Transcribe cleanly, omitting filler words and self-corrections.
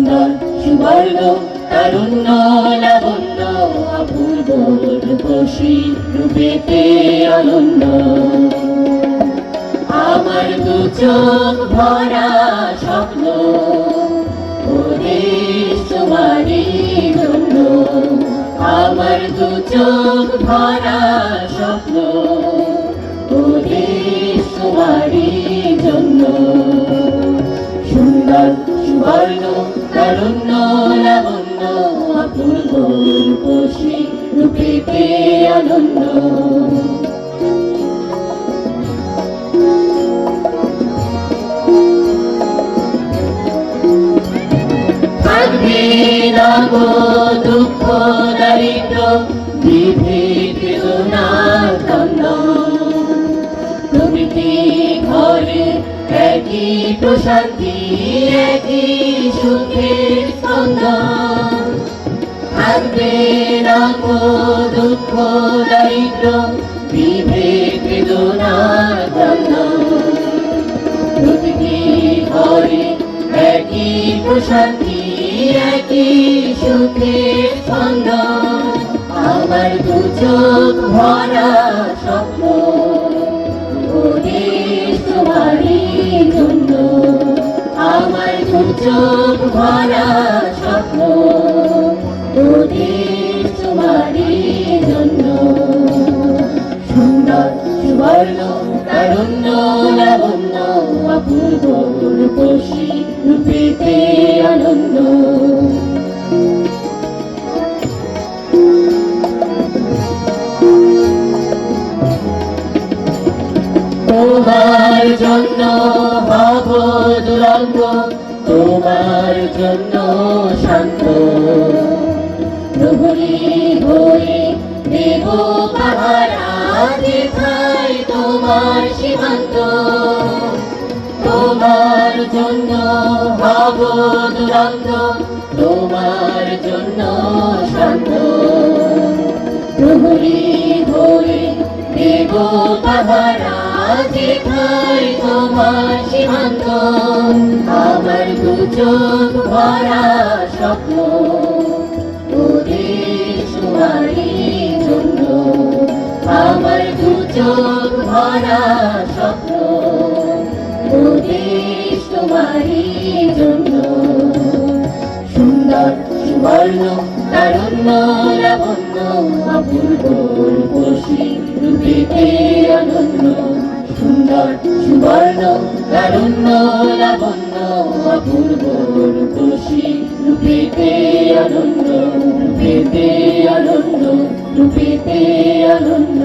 সুন্দর সুবর্ণ তারুণ্য লাবণ্য অপূর্ব রূপসী রূপেতে অনন্য আমার দু চোখ ভরা স্বপ্ন ওদেশ তোমারই জন্য আমার দু চোখ ভরা স্বপ্ন ওদেশ তোমারই জন্য সুন্দর সুবর্ণ তারুণ্য লাবণ্য অপূর্ব রূপসী রূপেতে অনন্য থাকবে না গো দুঃখ দারিদ্র বিভেদ বেদনা দ্বন্দ্ব প্রভৃতি ঘরে একই প্রশান্তি একই সুখের স্পন্দন থাকবে না গো দুঃখ দারিদ্র বিভেদ বেদনা দ্বন্দ্ব প্রতিটি ঘরে একই প্রশান্তি একই সুখের স্পন্দন আমার দু চোখ ভরা স্বপ্ন ওদেশ তোমারই জন্য আমার দু চোখ ভরা স্বপ্ন ওদেশ তোমারই জন্য সুন্দর সুবর্ণ তারুণ্য লাবণ্য অপূর্ব রূপসী রূপেতে অনন্য তোমার জন্য হব দুরন্ত তোমার জন্য শান্ত প্রহরী হয়ে দেব পাহারা যেথায় তোমার সীমান্ত তোমার জন্য হব দুরন্ত তোমার জন্য শান্ত প্রহরী হয়ে দেব পাহারা যেথায় তোমার সীমান্ত আমার দু চোখ ভরা স্বপ্ন ওদেশ তোমারই জন্য আমার দু চোখ ভরা স্বপ্ন ওদেশ তোমারই জন্য সুন্দর সুবর্ণ তারুণ্য লাবণ্য অপূর্ব রূপসী রূপেতে অনন্য সুন্দর সুবর্ণ তারুণ্য লাবণ্য অপূর্ব রূপসী রূপেতে অনন্য রূপেতে অনন্য রূপেতে অনন্য